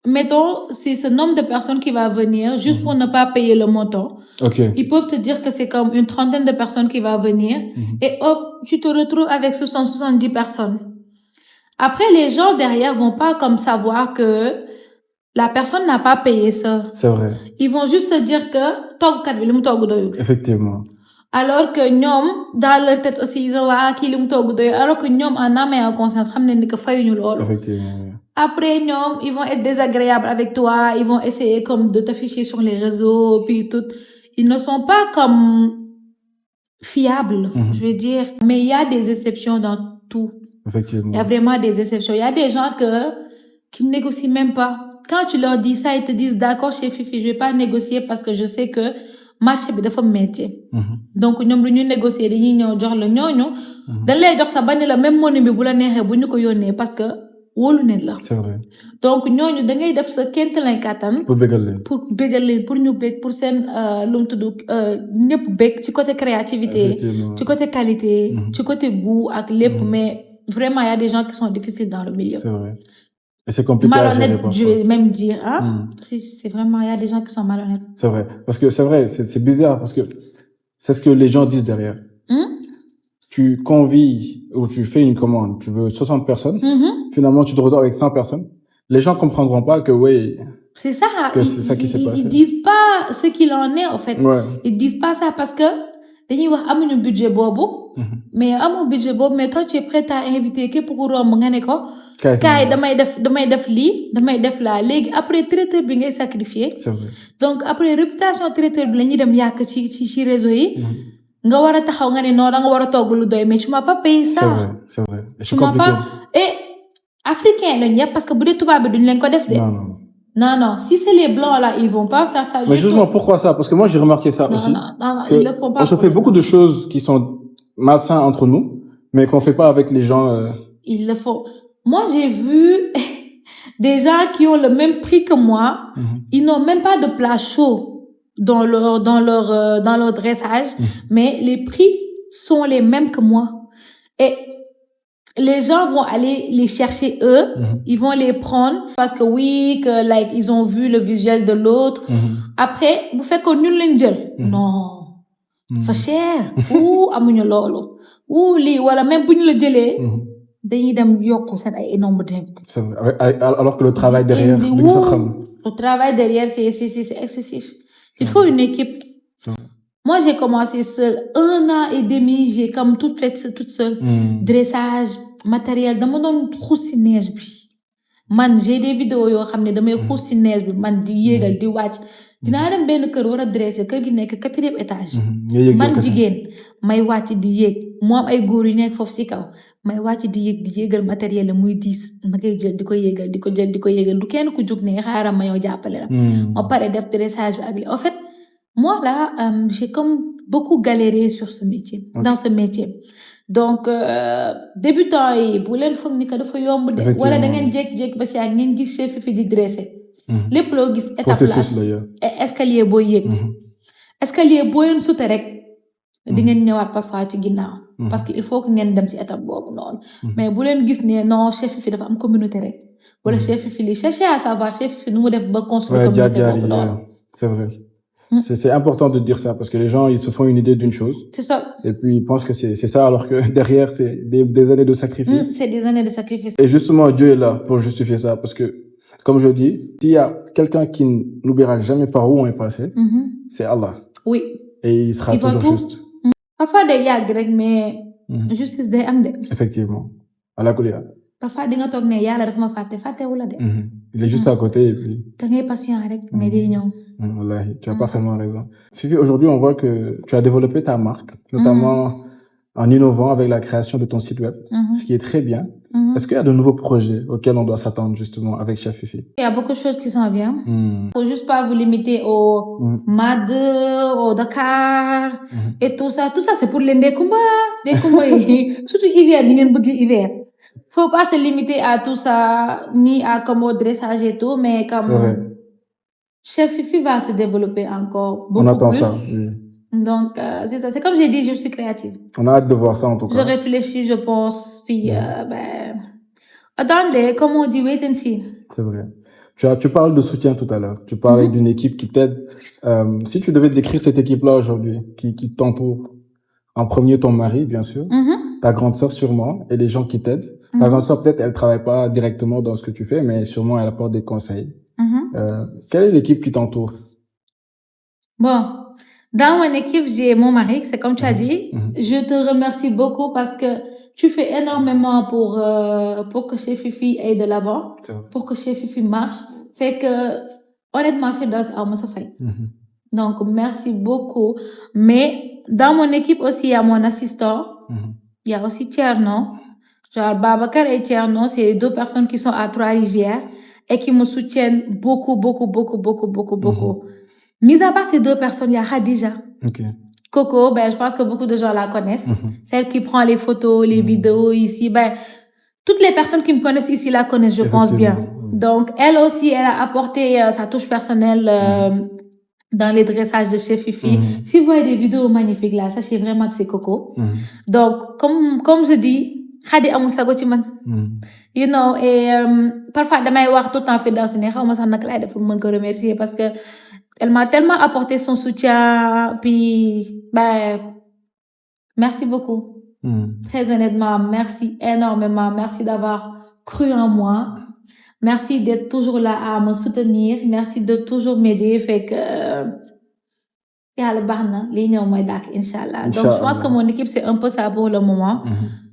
mettons, c'est ce nombre de personnes qui va venir juste pour ne pas payer le montant. Okay. Ils peuvent te dire que c'est comme une trentaine de personnes qui va venir et hop, tu te retrouves avec 70 personnes. Après, les gens derrière vont pas comme savoir que la personne n'a pas payé ça. C'est vrai. Ils vont juste se dire que toggkat bi limu togg doyul. Effectivement. Alors que ñoom dans leur tête aussi ils ont kii limu togg doyul alors que ñoom en âme et en conscience xam nañ ni que fayuñu loolu. Effectivement. Après ñoom ils vont être désagréables avec toi, ils vont essayer comme de t'afficher sur les réseaux puis tout. Ils ne sont pas comme fiables, je veux dire, mais il y a des exceptions dans tout. Effectivement. Il y a vraiment des exceptions. Il y a des gens qui ne négocient même pas. Quand tu leur dis ça, ils te disent d'accord chez Fifi, je vais pas négocier parce que je sais que marché bi dafa metti. Donc ñoom lu ñu négocier dañuy ñëw jox la ñooñu. dañ lay jox sa bañ la même monnaie bi bu la neexee bu ñu ko yónnee parce que wóolu neen la. C'est vrai. Donc ñooñu da ngay def sa ként lay kàttan. Pour bégal leen. Pour ñu bég pour seen lu mu tudd ñëpp bég ci côté créativité, ci côté qualité, ci côté goût ak lépp mais vraiment il y a des gens qui sont difficiles dans le milieu. C'est vrai. Et c'est compliqué à gérer parfois. Je vais même dire, hein. C'est vraiment, il y a des gens qui sont malhonnêtes. C'est vrai. Parce que c'est vrai, c'est bizarre parce que c'est ce que les gens disent derrière. Tu convies ou tu fais une commande, tu veux 60 personnes. Finalement, tu te retrouves avec 100 personnes. Les gens comprendront pas que oui. C'est ça. Que c'est ça qui s'est passé. Ils disent pas ce qu'il en est, en fait. Ouais. Ils disent pas ça parce que, dañuy wax amuñu budget boobu. Mais amoo budget boobu, mais toi, tu es prêt à inviter képp ku romb nga ne ko. Kaay damay def lii, damay def laa. Léegi après traiteur bi ngay sacrifier. C'est vrai. Donc après réputation traiteur bi la ñuy dem yàq ci réseau yi. Nga war a taxaw nga ne non da nga war a togg lu doy mais tu m'as pas payé ça. C'est vrai. C'est compliqué. Et africain lañ yëpp parce que bu dee tubaab bi duñ leen ko def de. Non. Si c'est les blancs là, ils vont pas faire ça. Mais justement, pourquoi ça? Parce que moi j'ai remarqué ça aussi. Non, ils le font pas. On se fait beaucoup de choses qui sont malsains entre nous, mais qu'on fait pas avec les gens. Ils le font. Moi, j'ai vu des gens qui ont le même prix que moi. Ils n'ont même pas de plat chaud dans leur dressage. Mais les prix sont les mêmes que moi. Et les gens vont aller les chercher eux, ils vont les prendre parce que oui, que like ils ont vu le visuel de l'autre. Après, bu fekkoon ñun lañ jël. Non. Fa cher. Ou amuñu loolu. Ou lii wala même bu ñu la jëlee. Dañuy dem yokku seen ay nombre de. C'est vrai. Alors que le travail derrière, le travail derrière, c'est excessif. Il faut une équipe. Moi, j'ai commencé seule. 1 an et demi, j'ai comme tout fait toute seule. Dressage, matériel. Dama doon xuus ci neige bi. Man, j'ai des vidéos yoo xam ne damay xuus ci neige bi man di yéegal di wàcc. Dinaa dem benn kër war a dresser kër gi nekk 4e étage. Man jigéen may wàcc di yéeg. Mu am ay góor yu nekk foofu ci kaw. May wàcc di yéegal matériel la muy diis ma koy jël di ko yéegal di ko jël di ko yéegal du kenn ku jóg ne xaaral ma yow jàppale la. Ma pare def dressage bi ak li. En fait, moi là, j'ai comme beaucoup galéré sur ce métier, dans ce métier. Donc débutant yi bu leen foog ni que dafa yomb de. Wala da ngeen jékki-jékki ba si ak ngeen gis chef fi di dresser. Lépp loo gis étape la escalier booy yéeg. Escalier boo leen sute rek di ngeen ñëwaat parfois ci ginnaaw. Parce que il faut que ngeen dem ci étape boobu noonu. Mais bu leen gis ne non chef fi dafa am communauté rek. Wala chef fi li chercher à savoir chef fi nu mu def ba construire communauté boobu noonu. C'est vrai. C'est important de dire ça parce que les gens ils se font une idée d'une chose. C'est ça. Et puis ils pensent que c'est ça alors que derrière c'est des années de sacrifice. C'est des années de sacrifice. Et justement Dieu est là pour justifier ça parce que comme je dis, s'il y a quelqu'un qui n'oubliera jamais par où on est passé, c'est Allah. Oui. Et il sera toujours juste. Parfois day yàgg rek mais justice day am de. Effectivement. Allah kuliya. Parfois di nga toog ne yàlla dafa ma fàttewu la de. Il est juste à côté et puis. Da ngay patient rek mais day ñëw. Wallahi, tu as parfaitement raison. Fifi, aujourd'hui, on voit que tu as développé ta marque, notamment en innovant avec la création de ton site web, ce qui est très bien. Est-ce qu'il y a de nouveaux projets auxquels on doit s'attendre justement avec Chef Fifi? Il y a beaucoup de choses qui s'en viennent. Faut juste pas vous limiter au MAD, au Dakar et tout ça. Tout ça, c'est pour les Ndekumba. Surtout hiver, ni ngeen bëgg hiver. Faut pas se limiter à tout ça, ni à comme au dressage et tout, mais comme Chef Fifi va se développer encore beaucoup plus. On attend ça, oui. Donc, c'est ça. C'est comme j'ai dit, je suis créative. On a hâte de voir ça, en tout cas. Je réfléchis, je pense, puis, attendez, comme on dit, wait and see. C'est vrai. Tu parles de soutien tout à l'heure. Tu parlais d'une équipe qui t'aide. Si tu devais décrire cette équipe-là aujourd'hui, qui t'entoure, en premier ton mari, bien sûr, ta grande sœur sûrement, et les gens qui t'aident. Ta grande sœur, peut-être, elle travaille pas directement dans ce que tu fais, mais sûrement, elle apporte des conseils. Quelle est l'équipe qui t'entoure? Bon, dans mon équipe, j'ai mon mari, c'est comme tu as dit. Je te remercie beaucoup parce que tu fais énormément pour que Chef Fifi aille de l'avant, pour que Chef Fifi marche. Fait que, honnêtement, Firdaus a sa fay. Donc, merci beaucoup. Mais, dans mon équipe aussi, il y a mon assistant. Il y a aussi Tcherno. Genre, Babacar et Tcherno, c'est 2 personnes qui sont à Trois-Rivières et qui me soutiennent beaucoup. Mis à part ces 2 personnes, il y a Khadija. Coco, je pense que beaucoup de gens la connaissent. Celle qui prend les photos, les vidéos ici. Toutes les personnes qui me connaissent ici la connaissent, je pense bien. Donc, elle aussi, elle a apporté sa touche personnelle dans les dressages de Chef Fifi. Si vous voyez des vidéos magnifiques là, sachez vraiment que c'est Coco. Donc, comme je dis, Khadi amul sago ci man. You know, et parfois damay wax tout le temps Firdaus ne xawma sax nak lay def pour mën ko remercier parce que elle m'a tellement apporté son soutien, puis merci beaucoup. Très honnêtement, merci énormément, merci d'avoir cru en moi. Merci d'être toujours là à me soutenir, merci de toujours m'aider, fait que yalla baxna li ñew moy dak inshallah. Donc je pense que mon équipe c'est un peu ça pour le moment.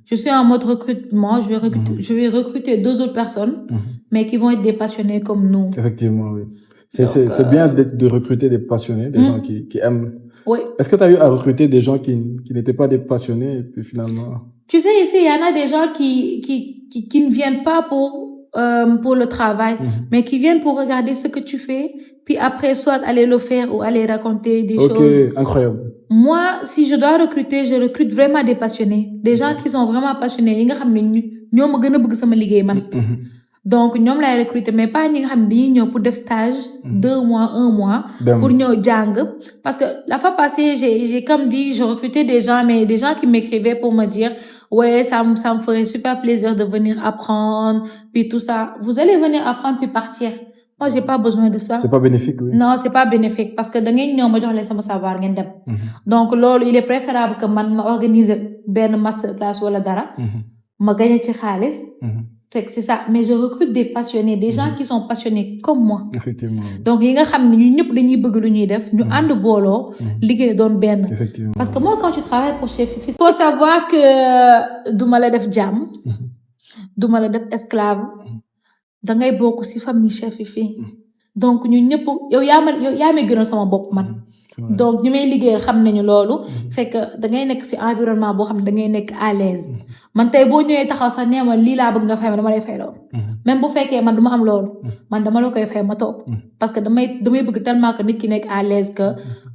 Je suis en mode recrutement, je vais recruter 2 autres personnes, mais qui vont être des passionnés comme nous. Effectivement, oui. C'est bien de recruter des passionnés, des gens qui aiment. Oui. Est-ce que tu as eu à recruter des gens qui n'étaient pas des passionnés et puis finalement? Tu sais, ici, il y en a des gens qui ne viennent pas pour le travail, mais qui viennent pour regarder ce que tu fais, puis après, soit aller le faire ou aller raconter des choses. Ok, incroyable. Moi, si je dois recruter, je recrute vraiment des passionnés. Des gens qui sont vraiment passionnés. Yi nga xam ne ñoo ma gën a bëgg sama liggéey man. donc ñoom lay recruter mais pas ñi nga xam ne dañuy ñëw pour def stage 2 mois 1 mois pour ñëw jàng parce que la fois passée j'ai comme dit je recrutais des gens mais des gens qui m'écrivaient pour me dire ouais ça me ferait super plaisir de venir apprendre puis tout ça vous allez venir apprendre puis partir moi j'ai pas besoin de ça c'est pas bénéfique oui. Non c'est pas bénéfique parce que da ngeen ñëw ma jox leen sama savoir ngeen dem donc loolu il est préférable que man ma organiser benn master class wala dara ma gagner ci xaalis c'est ça mais je recrute des passionnés des gens qui sont passionnés comme moi effectivement donc yi nga xam ne ñu ñëpp dañuy bëgg lu ñuy def ñu ànd booloo liggéey doon benn effectivement parce que moi quand tu travailles pour Chef Fifi faut savoir que duma la def jaam duma la def esclave dangay bokk ci famille Chef Fifi donc ñu ñëpp yow yaa may gënal sama bopp man donc ñu may liggéeyal xam nañu loolu fekk dangay nekk ci environnement boo xam ne dangay nekk à l'aise man tey boo ñëwee taxaw sax nee ma lii laa bëgg nga fay ma dama lay fay loolu même bu fekkee man duma am loolu man dama la koy fay ma toog parce que damay bëgg tellement que nit ki nekk à l'aise que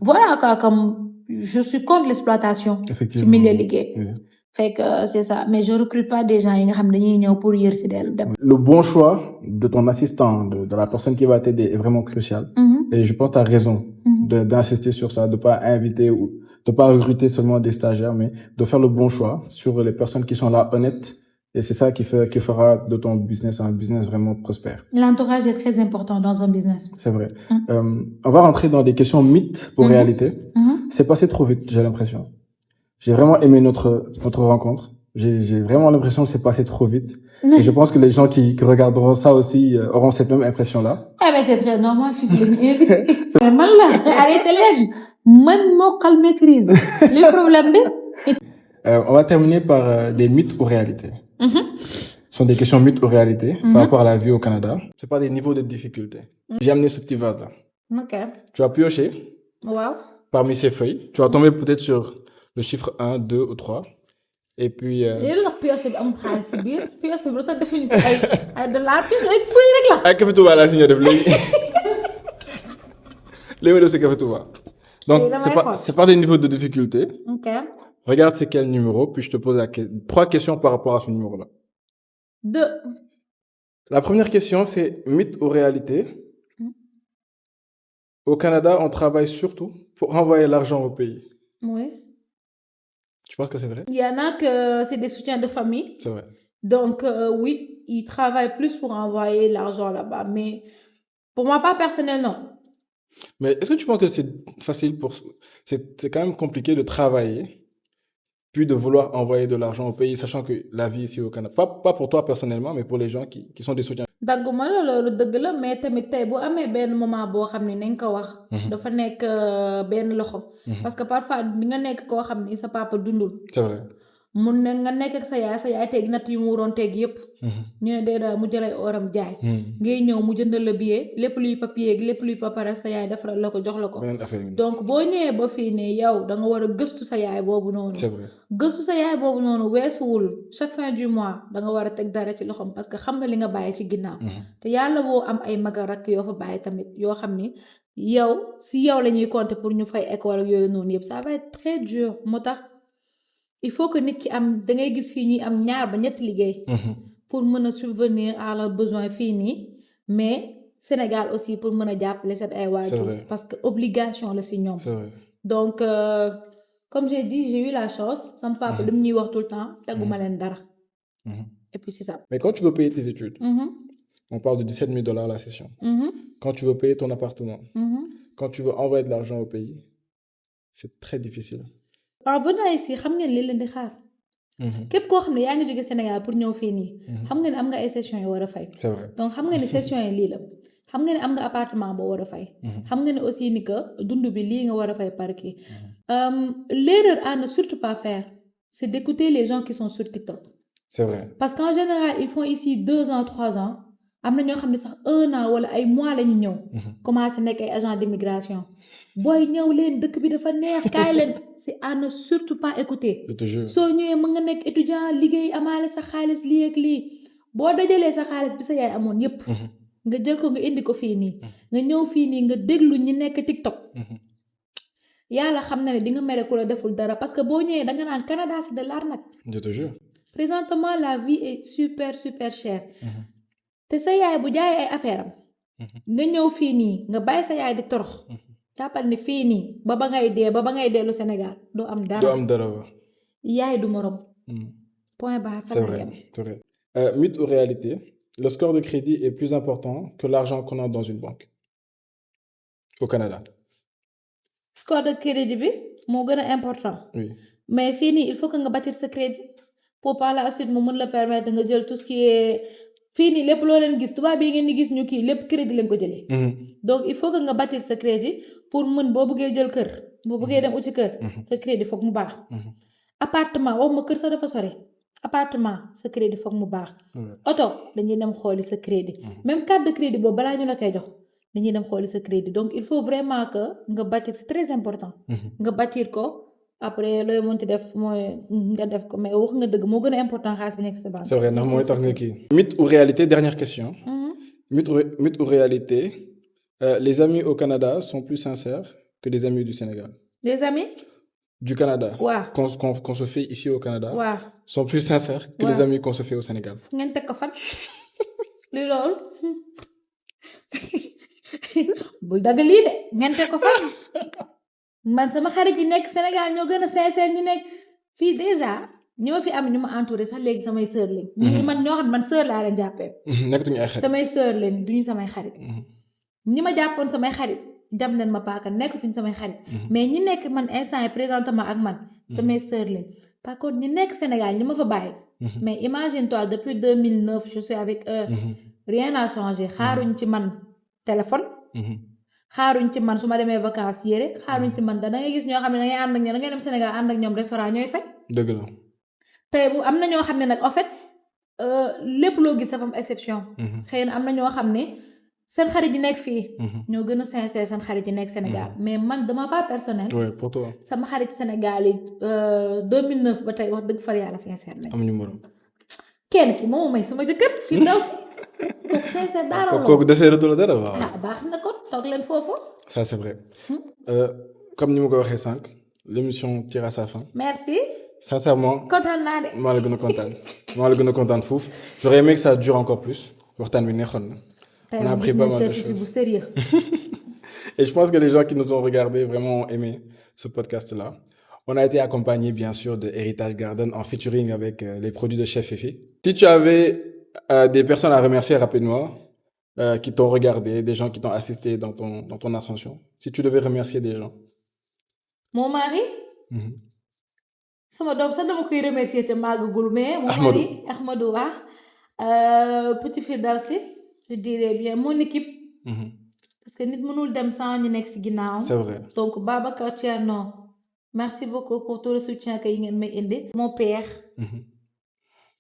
voilà quoi comme je suis contre l'exploitation ci milieu liggéey fait que c'est ça mais je recrute pas des gens yi nga xam dañuy ñëw pour yër ci dellu dem. Le bon choix de ton assistant de la personne qui va t'aider est vraiment crucial et je pense que tu as raison d'insister sur ça de pas inviter ou de pas recruter seulement des stagiaires mais de faire le bon choix sur les personnes qui sont là honnêtes et c'est ça qui fera de ton business un business vraiment prospère. L'entourage est très important dans un business. C'est vrai. On va rentrer dans des questions mythes pour réalité. C'est passé trop vite, j'ai l'impression. J'ai vraiment aimé notre rencontre. J'ai vraiment l'impression que c'est passé trop vite. Et je pense que les gens qui regarderont ça aussi auront cette même impression-là. Eh ben, c'est très normal, Fifi. Mais man là, arrêtez leen. Man mokkal maîtrise. Le problème bi. On va terminer par des mythes ou réalités. Ce sont des questions mythes ou réalités par rapport à la vie au Canada. C'est pas des niveaux de difficulté. J'ai amené ce petit vase-là. Ok. Tu vas piocher. Wow. Parmi ces feuilles. Tu vas tomber peut-être sur le chiffre 1, 2 ou 3. Et puis... léegi nag pioche bi am xaalis si biir pioche bi lu tax defuñu si ay dollar pioche ay feuille rek la. ay Café Touba laa si ñëw def léegi. léegi ma def si Café Touba. Donc c'est pas des niveaux de difficulté. Ok. Regarde c'est quel numéro puis je te pose 3 questions par rapport à ce numéro-là. 2. La première question c'est mythe ou réalité. Au Canada on travaille surtout pour envoyer l'argent au pays. Oui. Tu penses que c'est vrai? Il y en a que c'est des soutiens de famille. C'est vrai. Donc, oui, ils travaillent plus pour envoyer l'argent là-bas. Mais pour moi, pas personnel, non. Mais est-ce que tu penses que c'est facile c'est quand même compliqué de travailler, puis de vouloir envoyer de l'argent au pays, sachant que la vie ici au Canada, pas pour toi personnellement, mais pour les gens qui sont des soutiens. dagguma la loolu dëgg la mais tamit tey bu amee benn moment boo xam ne nañ ko wax. dafa nekk benn loxo. parce que parfois di nga nekk koo xam ni sa papa dundul. C'est vrai. mun na nga nekk ak sa yaay teg natt yu mu waroon teg yépp ñu ne déedéet mu jëlay oram jaay. ngay ñëw mu jëndal la billet lépp luy papier ak lépp luy papare sa yaay defaral la ko jox la ko. donc boo ñëwee ba fii ne yow da nga war a gëstu sa yaay boobu noonu. C'est vrai. gëstu sa yaay boobu noonu weesuwul chaque fin du mois da nga war a teg dara ci loxoom parce que xam nga li nga bàyyi ci ginnaaw. te yàlla boo am ay mag rakk yoo fa bàyyi tamit yoo xam ni yow si yow la ñuy compter pour ñu fay école ak yooyu noonu yëpp ça va être très dur moo tax. Il faut que nit ki am da ngay gis fii ñuy am ñaar ba ñetti liggéey. pour mën a subvenir à leurs besoins fii nii mais Sénégal aussi pour mën a jàppale seen ay waajur parce que obligation la si ñoom. C'est vrai. Donc comme j'ai dit j'ai eu la chance sama papa li mu ñuy wax tout le temps teguma leen dara. Et puis c'est ça. Mais quand tu veux payer tes études. On parle de $17,000 la session. Quand tu veux payer ton appartement. Quand tu veux envoyer de l'argent au pays. C'est très difficile. En venant ici xam ngeen li leen di xaar. képp koo xam ne yaa ngi jóge Sénégal pour ñëw fii nii. xam nga ne am nga ay sessions yu war a fay. C'est vrai. donc xam nga ne sessions yi lii la. xam nga ne am nga appartement boo war a fay. xam nga ne aussi ni que dund bi lii nga war a fay par kii. L'erreur à ne surtout pas faire c'est d'écouter les gens qui sont sur TikTok. C'est vrai. parce qu'en général ils font ici 2 ans 3 ans am na ñoo xam ne sax 1 an wala ay mois la ñu ñëw. commencé nekk ay agents d'immigration. booy ñëw leen dëkk bi dafa neex kaay leen c'est à ne surtout pas écouter. Je te jure. soo ñëwee mën nga nekk étudiant liggéey amaale sa xaalis lii ak lii boo dajalee sa xaalis bi sa yaay amoon yépp nga jël ko nga indi ko fii nii nga ñëw fii nii nga déglu ñi nekk TikTok. yàlla xam na ne di nga mere ku la deful dara parce que boo ñëwee da nga naan Canada c'est de l'arnaque. Je te jure. présentement la vie est super super chère. te sa yaay bu jaay ay affaire am nga ñëw fii nii nga bàyyi sa yaay di torox jàppal ni fii nii ba ba ngay dellu Sénégal doo am dara yaay du morom point barre. C'est vrai, c'est vrai. Mythe ou réalité, le score de crédit est plus important que l'argent qu'on a dans une banque au Canada. Score de crédit bi moo gën a important. Oui. Mais fii nii il faut que nga bâtir sa crédit pour par la suite mu mën la permettre nga jël tout ce qui est fii nii lépp loo leen gis tubaab yi ngeen di gis ñu kii lépp crédit lañ ko jëlee. Donc il faut que nga bâtir sa crédit pour mën boo bëggee jël kër boo bëggee dem uti kër. sa crédit foog mu baax. appartement waxuma kër sa dafa sore appartement sa crédit foog mu baax. oto dañuy dem xooli sa crédit. même carte de crédit boobu balaa ñu la koy jox dañuy dem xooli sa crédit donc il faut vraiment que nga bâtir c'est très important. nga bâtir ko après looy mënti def mooy nga def ko mais wax nga dëgg moo gën a important xaalis bi nekk sa banque. C'est vrai ndax mooy tax nga kii. Mythe ou réalité, dernière question. Mythe ou réalité, les amis au Canada sont plus sincères que les amis du Sénégal. Les amis du Canada. waaw qu'on se fait ici au Canada. waaw sont plus sincères que les amis qu'on se fait au Sénégal. fu ngeen teg ko fan. luy loolu. bul dagg lii de ngeen teg ko fan. man sama xarit yi nekk Sénégal ñoo gën a sincère ñu nekk fii déjà ñi ma fi am ñu ma entouré sax léegi samay sœur lañ. ñi man ñoo xam man sœur laa leen jàppee. nekkatuñu ay xarit samay sœur lañ duñu samay xarit. ñi ma jàppoon samay xarit jam nañ ma paaka nekkatuñu samay xarit. mais ñi nekk man instant yi présentement ak man samay sœur lañ. par contre ñi nekk Sénégal ñi ma fa bàyyi. mais imagine toi depuis 2009 je suis avec eux. rien n'a changé xaaruñ ci man téléphone. xaaruñ ci man su ma demee vacances yére xaaruñ ci man da ngay gis ñoo xam ne da ngay ànd ak ñoom da ngay dem Sénégal ànd ak ñoom restaurant ñooy fay. dëgg la. tey bu am na ñoo xam ne nag en fait lépp loo gis dafa am exception. xëy na am na ñoo xam ne seen xarit yi nekk fii. ñoo gën a sincère seen xarit yi nekk Sénégal mais man de ma part personnelle. oui pour toi. sama xarit Sénégal yi 2009 ba tey wax dëgg far yàlla sincère nañ. amuñu morom. kenn ki moom may sama jëkkër fii ndaw si. kooku sincère dara la kooku desee retour la dara waaw. baax na kon toog leen foofu. ça c'est vrai. comme ni ma ko waxee sànq l'émission tire à sa fin. merci. sincèrement. kontaan naa de. maa la gën a kontaan foofu. j'aurais aimé que ça dure encore plus waxtaan bi neexoon na. on a appris pas mal de choses. bu sérieux. Et je pense que les gens qui nous ont regardés vraiment ont aimé ce podcast-là. On a été accompagné bien sûr de Heritage Garden en featuring avec les produits de Chef Fifi. Si tu avais des personnes à remercier rapidement, qui t'ont regardé, des gens qui t'ont assisté dans ton ascension, si tu devais remercier des gens. Mon mari. sama doom sax dama koy remercier te màggagul mais. mon mari Ahmadou Ba. Petit Firdawsi je dirais bien mon équipe. parce que nit mënul dem sans ñu nekk ci ginnaaw. C'est vrai. donc Babacar Thierno merci beaucoup pour tout le soutien que yi ngeen may indi. mon père.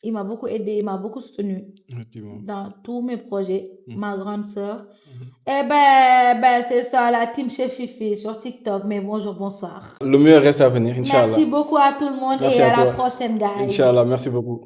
il m'a beaucoup aidé, il m'a beaucoup soutenu dans tous mes projets. Ma grande sœur. Et ben c'est ça la team Chef Fifi sur TikTok. Mais bonjour, bonsoir. Le meilleur reste à venir, Inch'Allah. Merci beaucoup à tout le monde. Merci et à la prochaine, guys. Inch'Allah, merci beaucoup.